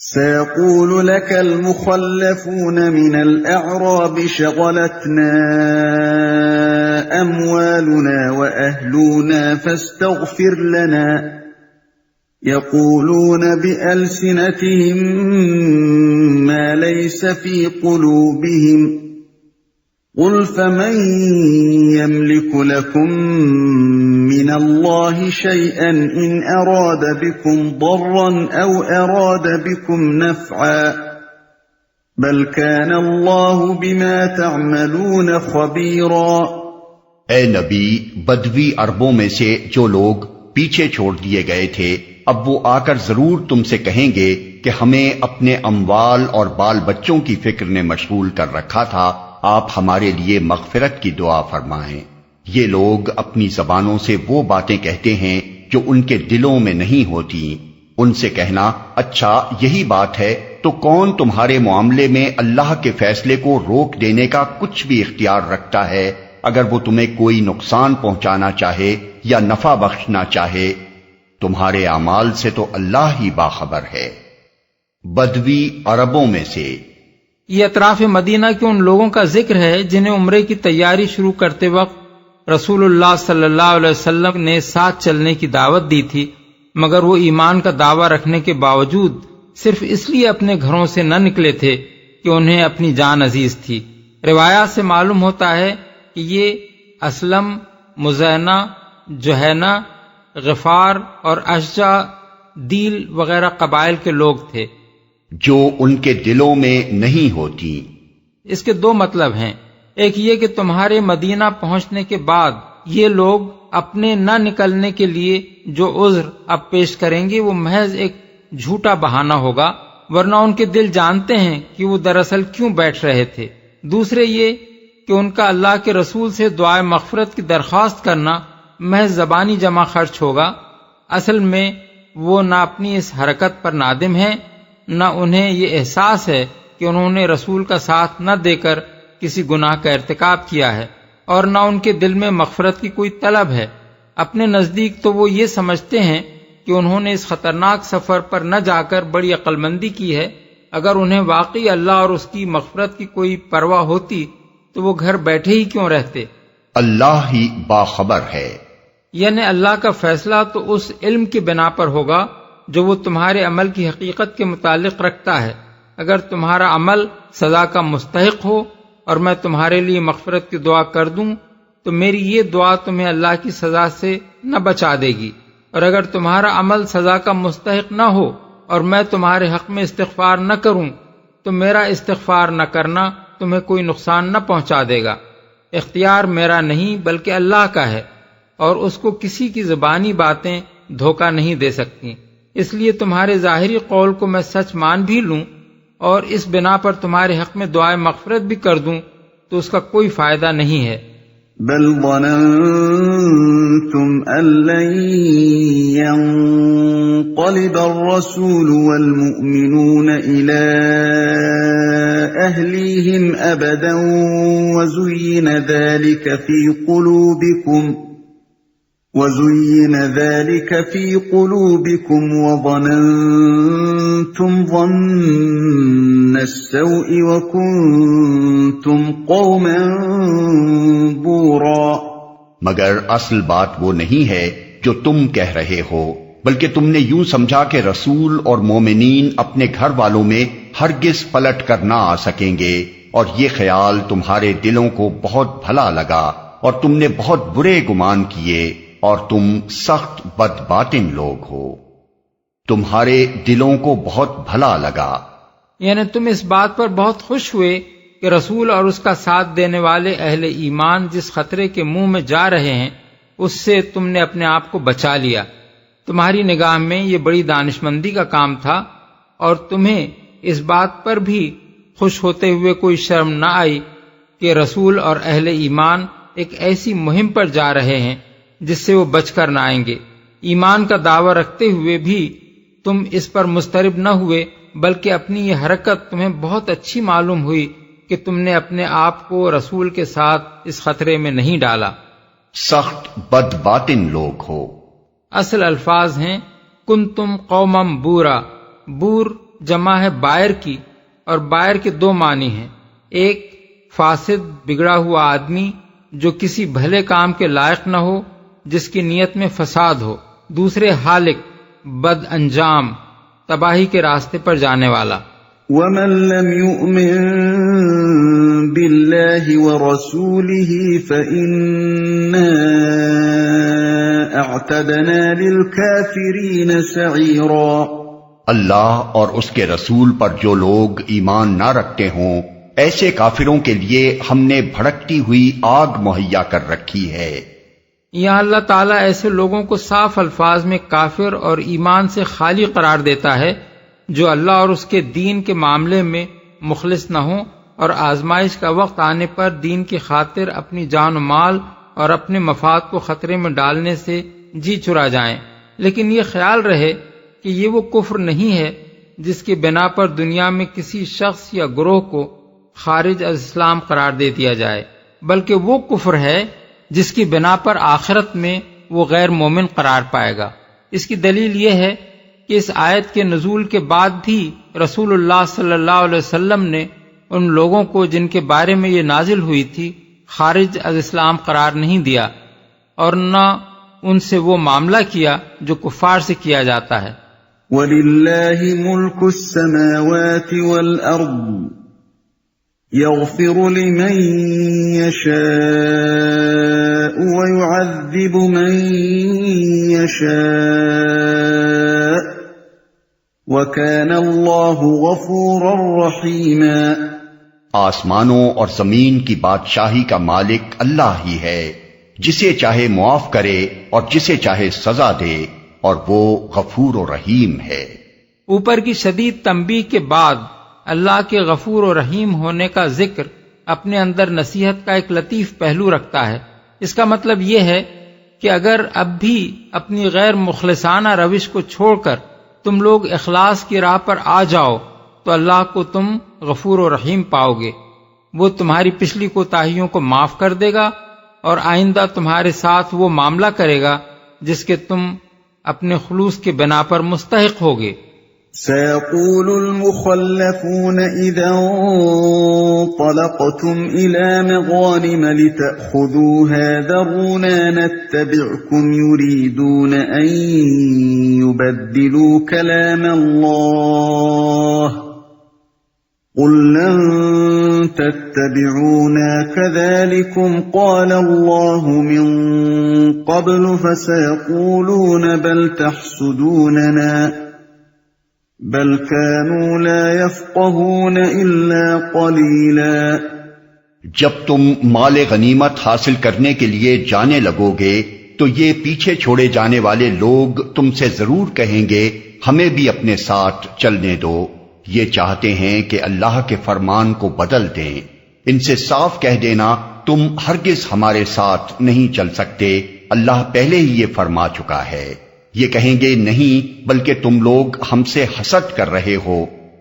سيقول لك المخلفون من الأعراب شغلتنا أموالنا وأهلنا فاستغفر لنا يقولون بألسنتهم ما ليس في قلوبهم قل فمن يملك لكم من الله شيئا إن أراد بكم ضرا أو أراد بكم نفعا بل كان الله بما تعملون خبيرا۔ اے نبی، بدوی عربوں میں سے جو لوگ پیچھے چھوڑ دیے گئے تھے اب وہ آ کر ضرور تم سے کہیں گے کہ ہمیں اپنے اموال اور بال بچوں کی فکر نے مشغول کر رکھا تھا، آپ ہمارے لیے مغفرت کی دعا فرمائیں۔ یہ لوگ اپنی زبانوں سے وہ باتیں کہتے ہیں جو ان کے دلوں میں نہیں ہوتی۔ ان سے کہنا، اچھا یہی بات ہے تو کون تمہارے معاملے میں اللہ کے فیصلے کو روک دینے کا کچھ بھی اختیار رکھتا ہے اگر وہ تمہیں کوئی نقصان پہنچانا چاہے یا نفع بخشنا چاہے؟ تمہارے اعمال سے تو اللہ ہی باخبر ہے۔ بدوی عربوں میں سے۔ یہ اطراف مدینہ کے ان لوگوں کا ذکر ہے جنہیں عمرے کی تیاری شروع کرتے وقت رسول اللہ صلی اللہ علیہ وسلم نے ساتھ چلنے کی دعوت دی تھی، مگر وہ ایمان کا دعویٰ رکھنے کے باوجود صرف اس لیے اپنے گھروں سے نہ نکلے تھے کہ انہیں اپنی جان عزیز تھی۔ روایات سے معلوم ہوتا ہے کہ یہ اسلم، مزینہ، جہینہ، غفار اور اشجع، دیل وغیرہ قبائل کے لوگ تھے جو ان کے دلوں میں نہیں ہوتی۔ اس کے دو مطلب ہیں، ایک یہ کہ تمہارے مدینہ پہنچنے کے بعد یہ لوگ اپنے نہ نکلنے کے لیے جو عذر اب پیش کریں گے وہ محض ایک جھوٹا بہانہ ہوگا، ورنہ ان کے دل جانتے ہیں کہ وہ دراصل کیوں بیٹھ رہے تھے۔ دوسرے یہ کہ ان کا اللہ کے رسول سے دعائے مغفرت کی درخواست کرنا محض زبانی جمع خرچ ہوگا، اصل میں وہ نہ اپنی اس حرکت پر نادم ہیں، نہ انہیں یہ احساس ہے کہ انہوں نے رسول کا ساتھ نہ دے کر کسی گناہ کا ارتکاب کیا ہے، اور نہ ان کے دل میں مغفرت کی کوئی طلب ہے۔ اپنے نزدیک تو وہ یہ سمجھتے ہیں کہ انہوں نے اس خطرناک سفر پر نہ جا کر بڑی عقل مندی کی ہے، اگر انہیں واقعی اللہ اور اس کی مغفرت کی کوئی پرواہ ہوتی تو وہ گھر بیٹھے ہی کیوں رہتے۔ اللہ ہی باخبر ہے، یعنی اللہ کا فیصلہ تو اس علم کی بنا پر ہوگا جو وہ تمہارے عمل کی حقیقت کے متعلق رکھتا ہے۔ اگر تمہارا عمل سزا کا مستحق ہو اور میں تمہارے لیے مغفرت کی دعا کر دوں تو میری یہ دعا تمہیں اللہ کی سزا سے نہ بچا دے گی، اور اگر تمہارا عمل سزا کا مستحق نہ ہو اور میں تمہارے حق میں استغفار نہ کروں تو میرا استغفار نہ کرنا تمہیں کوئی نقصان نہ پہنچا دے گا۔ اختیار میرا نہیں بلکہ اللہ کا ہے، اور اس کو کسی کی زبانی باتیں دھوکہ نہیں دے سکتی۔ اس لیے تمہارے ظاہری قول کو میں سچ مان بھی لوں اور اس بنا پر تمہارے حق میں دعائے مغفرت بھی کر دوں تو اس کا کوئی فائدہ نہیں ہے۔ بل ظننتم ان لن ينقلب الرسول والمؤمنون الى اهليهم ابدا وزين ذلك في قلوبكم وظننتم ظن السوء وكنتم قوما بورا۔ مگر اصل بات وہ نہیں ہے جو تم کہہ رہے ہو، بلکہ تم نے یوں سمجھا کہ رسول اور مومنین اپنے گھر والوں میں ہرگز پلٹ کر نہ آ سکیں گے، اور یہ خیال تمہارے دلوں کو بہت بھلا لگا اور تم نے بہت برے گمان کیے، اور تم سخت بد باطن لوگ ہو۔ تمہارے دلوں کو بہت بھلا لگا، یعنی تم اس بات پر بہت خوش ہوئے کہ رسول اور اس کا ساتھ دینے والے اہل ایمان جس خطرے کے منہ میں جا رہے ہیں اس سے تم نے اپنے آپ کو بچا لیا۔ تمہاری نگاہ میں یہ بڑی دانشمندی کا کام تھا، اور تمہیں اس بات پر بھی خوش ہوتے ہوئے کوئی شرم نہ آئی کہ رسول اور اہل ایمان ایک ایسی مہم پر جا رہے ہیں جس سے وہ بچ کر نہ آئیں گے۔ ایمان کا دعویٰ رکھتے ہوئے بھی تم اس پر مضطرب نہ ہوئے، بلکہ اپنی یہ حرکت تمہیں بہت اچھی معلوم ہوئی کہ تم نے اپنے آپ کو رسول کے ساتھ اس خطرے میں نہیں ڈالا۔ سخت بد باطن لوگ ہو۔ اصل الفاظ ہیں کنتم قوما بورا، بور جمع ہے بائر کی، اور بائر کے دو معنی ہیں، ایک فاسد بگڑا ہوا آدمی جو کسی بھلے کام کے لائق نہ ہو، جس کی نیت میں فساد ہو، دوسرے ہالک بد انجام تباہی کے راستے پر جانے والا۔ وَمَن لَّمْ يُؤْمِن بِاللَّهِ وَرَسُولِهِ فَإِنَّا أَعْتَدْنَا لِلْكَافِرِينَ سَعِيرًا۔ اللہ اور اس کے رسول پر جو لوگ ایمان نہ رکھتے ہوں، ایسے کافروں کے لیے ہم نے بھڑکتی ہوئی آگ مہیا کر رکھی ہے۔ یہاں اللہ تعالیٰ ایسے لوگوں کو صاف الفاظ میں کافر اور ایمان سے خالی قرار دیتا ہے جو اللہ اور اس کے دین کے معاملے میں مخلص نہ ہوں اور آزمائش کا وقت آنے پر دین کی خاطر اپنی جان و مال اور اپنے مفاد کو خطرے میں ڈالنے سے جی چرا جائیں، لیکن یہ خیال رہے کہ یہ وہ کفر نہیں ہے جس کی بنا پر دنیا میں کسی شخص یا گروہ کو خارج از اسلام قرار دے دیا جائے، بلکہ وہ کفر ہے جس کی بنا پر آخرت میں وہ غیر مومن قرار پائے گا۔ اس کی دلیل یہ ہے کہ اس آیت کے نزول کے بعد بھی رسول اللہ صلی اللہ علیہ وسلم نے ان لوگوں کو جن کے بارے میں یہ نازل ہوئی تھی خارج از اسلام قرار نہیں دیا، اور نہ ان سے وہ معاملہ کیا جو کفار سے کیا جاتا ہے۔ وَلِلَّهِ مُلْكُ السَّمَاوَاتِ وَالْأَرْضِ يَغْفِرُ لِمَن يَشَاءُ وَيُعَذِّبُ مَن يَشَاءُ وَكَانَ اللَّهُ غَفُورًا رَّحِيمًا۔ آسمانوں اور زمین کی بادشاہی کا مالک اللہ ہی ہے، جسے چاہے معاف کرے اور جسے چاہے سزا دے، اور وہ غفور و رحیم ہے۔ اوپر کی شدید تنبیہ کے بعد اللہ کے غفور و رحیم ہونے کا ذکر اپنے اندر نصیحت کا ایک لطیف پہلو رکھتا ہے۔ اس کا مطلب یہ ہے کہ اگر اب بھی اپنی غیر مخلصانہ روش کو چھوڑ کر تم لوگ اخلاص کی راہ پر آ جاؤ تو اللہ کو تم غفور و رحیم پاؤ گے۔ وہ تمہاری پچھلی کوتاہیوں کو معاف کر دے گا اور آئندہ تمہارے ساتھ وہ معاملہ کرے گا جس کے تم اپنے خلوص کے بنا پر مستحق ہوگے۔ سيقول المخلفون إذا انطلقتم إلى مغانم لتأخذوها ذرونا نتبعكم يريدون أن يبدلوا كلام الله قل لن تتبعونا كذلكم قال الله من قبل فسيقولون بل تحسدوننا بل كانوا لا يفقهون إلا قليلا۔ جب تم مال غنیمت حاصل کرنے کے لیے جانے لگو گے تو یہ پیچھے چھوڑے جانے والے لوگ تم سے ضرور کہیں گے ہمیں بھی اپنے ساتھ چلنے دو، یہ چاہتے ہیں کہ اللہ کے فرمان کو بدل دیں۔ ان سے صاف کہہ دینا تم ہرگز ہمارے ساتھ نہیں چل سکتے، اللہ پہلے ہی یہ فرما چکا ہے۔ یہ کہیں گے نہیں بلکہ تم لوگ ہم سے حسد کر رہے ہو،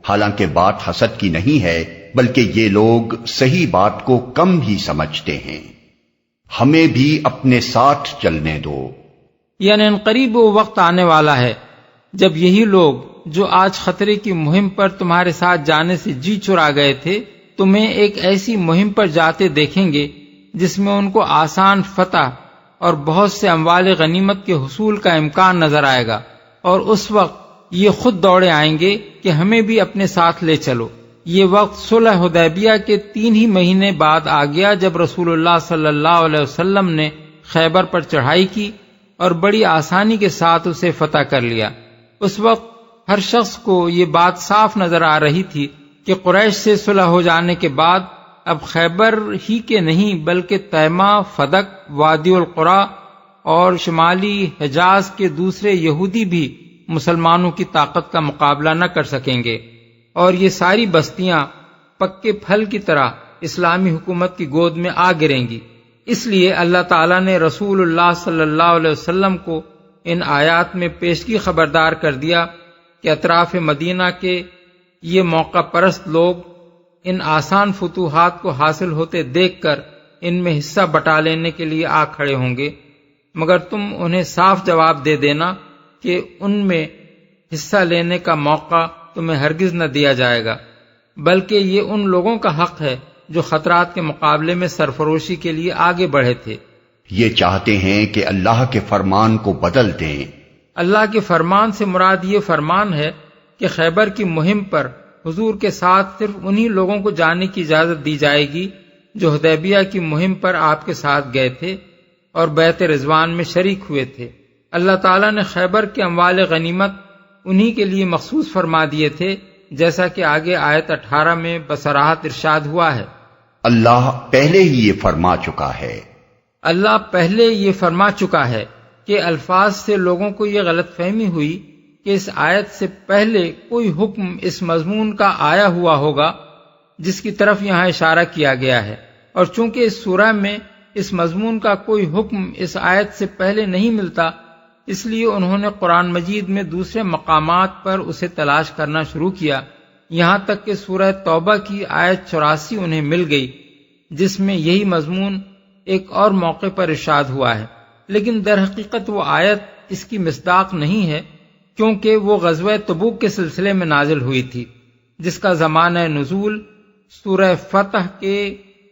حالانکہ بات حسد کی نہیں ہے بلکہ یہ لوگ صحیح بات کو کم ہی سمجھتے ہیں۔ ہمیں بھی اپنے ساتھ چلنے دو، یعنی قریب وہ وقت آنے والا ہے جب یہی لوگ جو آج خطرے کی مہم پر تمہارے ساتھ جانے سے جی چرا گئے تھے تمہیں ایک ایسی مہم پر جاتے دیکھیں گے جس میں ان کو آسان فتح اور بہت سے اموال غنیمت کے حصول کا امکان نظر آئے گا، اور اس وقت یہ خود دوڑے آئیں گے کہ ہمیں بھی اپنے ساتھ لے چلو۔ یہ وقت صلح حدیبیہ کے 3 ہی مہینے بعد آ گیا جب رسول اللہ صلی اللہ علیہ وسلم نے خیبر پر چڑھائی کی اور بڑی آسانی کے ساتھ اسے فتح کر لیا۔ اس وقت ہر شخص کو یہ بات صاف نظر آ رہی تھی کہ قریش سے صلح ہو جانے کے بعد اب خیبر ہی کے نہیں بلکہ تیمہ، فدق، وادی القرا اور شمالی حجاز کے دوسرے یہودی بھی مسلمانوں کی طاقت کا مقابلہ نہ کر سکیں گے، اور یہ ساری بستیاں پکے پھل کی طرح اسلامی حکومت کی گود میں آ گریں گی۔ اس لیے اللہ تعالیٰ نے رسول اللہ صلی اللہ علیہ وسلم کو ان آیات میں پیشگی خبردار کر دیا کہ اطراف مدینہ کے یہ موقع پرست لوگ ان آسان فتوحات کو حاصل ہوتے دیکھ کر ان میں حصہ بٹا لینے کے لیے آ کھڑے ہوں گے، مگر تم انہیں صاف جواب دے دینا کہ ان میں حصہ لینے کا موقع تمہیں ہرگز نہ دیا جائے گا، بلکہ یہ ان لوگوں کا حق ہے جو خطرات کے مقابلے میں سرفروشی کے لیے آگے بڑھے تھے۔ یہ چاہتے ہیں کہ اللہ کے فرمان کو بدل دیں۔ اللہ کے فرمان سے مراد یہ فرمان ہے کہ خیبر کی مہم پر حضور کے ساتھ صرف انہی لوگوں کو جانے کی اجازت دی جائے گی جو حدیبیہ کی مہم پر آپ کے ساتھ گئے تھے اور بیعت رضوان میں شریک ہوئے تھے۔ اللہ تعالیٰ نے خیبر کے اموال غنیمت انہی کے لیے مخصوص فرما دیے تھے، جیسا کہ آگے آیت 18 میں بصراحت ارشاد ہوا ہے۔ اللہ پہلے ہی یہ فرما چکا ہے۔ اللہ پہلے یہ فرما چکا ہے کہ الفاظ سے لوگوں کو یہ غلط فہمی ہوئی کہ اس آیت سے پہلے کوئی حکم اس مضمون کا آیا ہوا ہوگا جس کی طرف یہاں اشارہ کیا گیا ہے، اور چونکہ اس سورہ میں اس مضمون کا کوئی حکم اس آیت سے پہلے نہیں ملتا، اس لیے انہوں نے قرآن مجید میں دوسرے مقامات پر اسے تلاش کرنا شروع کیا، یہاں تک کہ سورہ توبہ کی آیت 84 انہیں مل گئی جس میں یہی مضمون ایک اور موقع پر ارشاد ہوا ہے، لیکن در حقیقت وہ آیت اس کی مصداق نہیں ہے، کیونکہ وہ غزوہ تبوک کے سلسلے میں نازل ہوئی تھی، جس کا زمانہ نزول سورہ فتح کے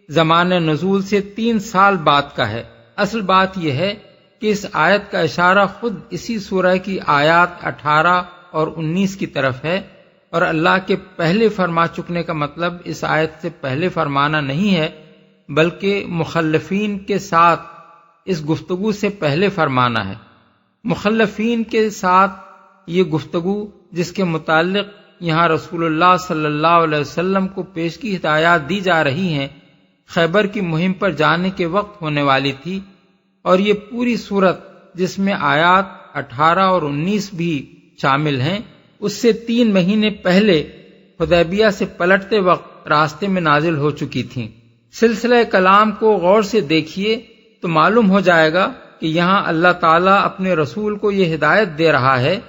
زمانہ نزول سے 3 سال بعد کا ہے۔ اصل بات یہ ہے کہ اس آیت کا اشارہ خود اسی سورہ کی آیات 18 اور 19 کی طرف ہے، اور اللہ کے پہلے فرما چکنے کا مطلب اس آیت سے پہلے فرمانا نہیں ہے، بلکہ مخلفین کے ساتھ اس گفتگو سے پہلے فرمانا ہے۔ مخلفین کے ساتھ یہ گفتگو جس کے متعلق یہاں رسول اللہ صلی اللہ علیہ وسلم کو پیش کی ہدایات دی جا رہی ہیں، خیبر کی مہم پر جانے کے وقت ہونے والی تھی، اور یہ پوری صورت جس میں آیات 18 اور 19 بھی شامل ہیں اس سے 3 مہینے پہلے حدیبیہ سے پلٹتے وقت راستے میں نازل ہو چکی تھیں۔ سلسلہ کلام کو غور سے دیکھیے تو معلوم ہو جائے گا کہ یہاں اللہ تعالیٰ اپنے رسول کو یہ ہدایت دے رہا ہے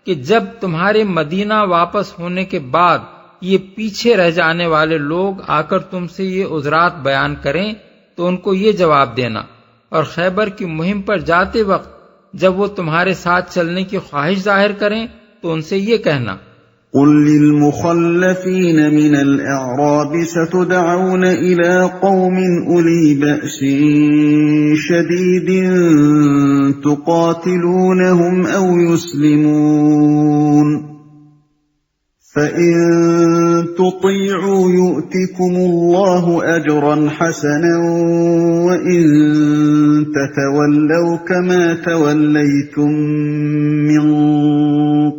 کہ جب تمہارے مدینہ واپس ہونے کے بعد یہ پیچھے رہ جانے والے لوگ آ کر تم سے یہ عذرات بیان کریں تو ان کو یہ جواب دینا، اور خیبر کی مہم پر جاتے وقت جب وہ تمہارے ساتھ چلنے کی خواہش ظاہر کریں تو ان سے یہ کہنا، قل للمخلفين من الأعراب ستدعون إلى قوم أولي بأس شديد تقاتلونهم أو يسلمون فإن تطيعوا يؤتكم الله أجرا حسنا وإن تتولوا كما توليتم من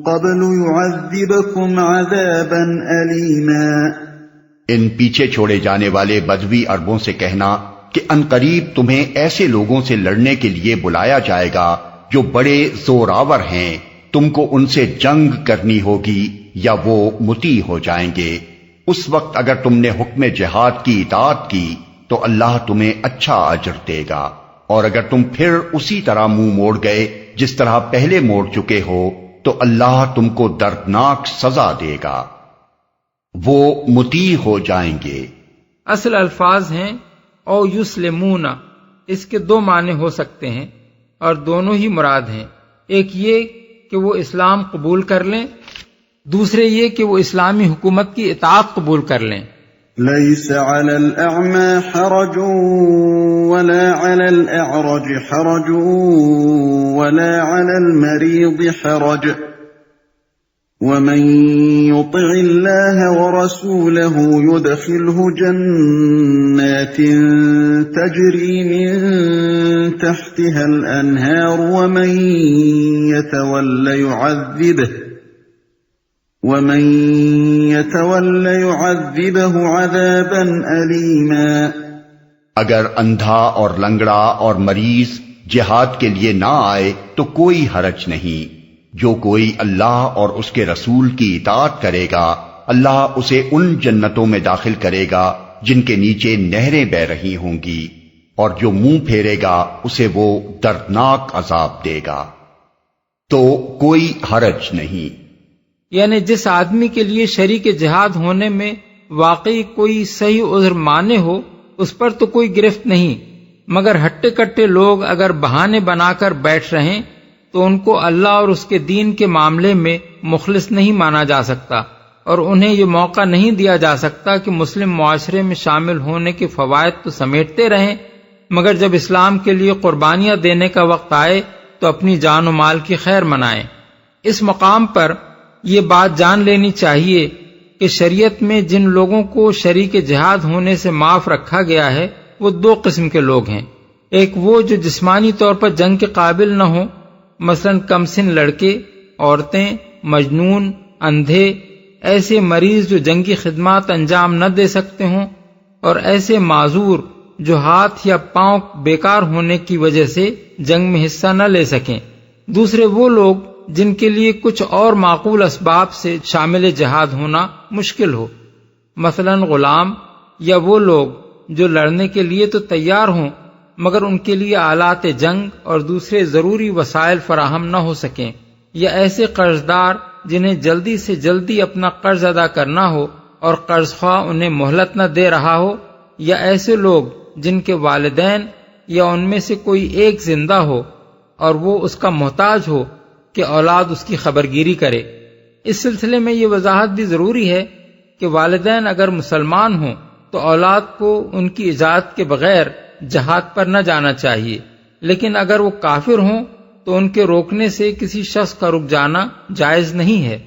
قبل يعذبكم عذابا أليما۔ ان پیچھے چھوڑے جانے والے بدوی عربوں سے کہنا کہ عنقریب تمہیں ایسے لوگوں سے لڑنے کے لیے بلایا جائے گا جو بڑے زوراور ہیں، تم کو ان سے جنگ کرنی ہوگی یا وہ مطیع ہو جائیں گے۔ اس وقت اگر تم نے حکم جہاد کی اطاعت کی تو اللہ تمہیں اچھا اجر دے گا، اور اگر تم پھر اسی طرح منہ موڑ گئے جس طرح پہلے موڑ چکے ہو تو اللہ تم کو دردناک سزا دے گا، وہ مطیع ہو جائیں گے۔ اصل الفاظ ہیں او یسلمون، اس کے 2 معنی ہو سکتے ہیں اور دونوں ہی مراد ہیں، ایک یہ کہ وہ اسلام قبول کر لیں، دوسرے یہ کہ وہ اسلامی حکومت کی اطاعت قبول کر لیں۔ ليس على الأعمى حرج ولا على الأعرج حرج ولا على المريض حرج ومن يطع الله ورسوله يدخله جنات تجري من تحتها الأنهار ومن يتول يعذبه عذابا أليما۔ اگر اندھا اور لنگڑا اور مریض جہاد کے لیے نہ آئے تو کوئی حرج نہیں، جو کوئی اللہ اور اس کے رسول کی اطاعت کرے گا اللہ اسے ان جنتوں میں داخل کرے گا جن کے نیچے نہریں بہہ رہی ہوں گی، اور جو منہ پھیرے گا اسے وہ دردناک عذاب دے گا، تو کوئی حرج نہیں۔ یعنی جس آدمی کے لیے شریک جہاد ہونے میں واقعی کوئی صحیح عذر مانے ہو اس پر تو کوئی گرفت نہیں، مگر ہٹے کٹے لوگ اگر بہانے بنا کر بیٹھ رہیں تو ان کو اللہ اور اس کے دین کے معاملے میں مخلص نہیں مانا جا سکتا، اور انہیں یہ موقع نہیں دیا جا سکتا کہ مسلم معاشرے میں شامل ہونے کے فوائد تو سمیٹتے رہیں، مگر جب اسلام کے لیے قربانیاں دینے کا وقت آئے تو اپنی جان و مال کی خیر منائیں۔ اس مقام پر یہ بات جان لینی چاہیے کہ شریعت میں جن لوگوں کو شریک جہاد ہونے سے معاف رکھا گیا ہے وہ دو قسم کے لوگ ہیں۔ ایک وہ جو جسمانی طور پر جنگ کے قابل نہ ہوں، مثلا کم سن لڑکے، عورتیں، مجنون، اندھے، ایسے مریض جو جنگی خدمات انجام نہ دے سکتے ہوں، اور ایسے معذور جو ہاتھ یا پاؤں بیکار ہونے کی وجہ سے جنگ میں حصہ نہ لے سکیں۔ دوسرے وہ لوگ جن کے لیے کچھ اور معقول اسباب سے شامل جہاد ہونا مشکل ہو، مثلا غلام، یا وہ لوگ جو لڑنے کے لیے تو تیار ہوں مگر ان کے لیے آلات جنگ اور دوسرے ضروری وسائل فراہم نہ ہو سکیں، یا ایسے قرض دار جنہیں جلدی سے جلدی اپنا قرض ادا کرنا ہو اور قرض خواہ انہیں مہلت نہ دے رہا ہو، یا ایسے لوگ جن کے والدین یا ان میں سے کوئی ایک زندہ ہو اور وہ اس کا محتاج ہو کہ اولاد اس کی خبرگیری کرے۔ اس سلسلے میں یہ وضاحت بھی ضروری ہے کہ والدین اگر مسلمان ہوں تو اولاد کو ان کی اجازت کے بغیر جہاد پر نہ جانا چاہیے، لیکن اگر وہ کافر ہوں تو ان کے روکنے سے کسی شخص کا رک جانا جائز نہیں ہے۔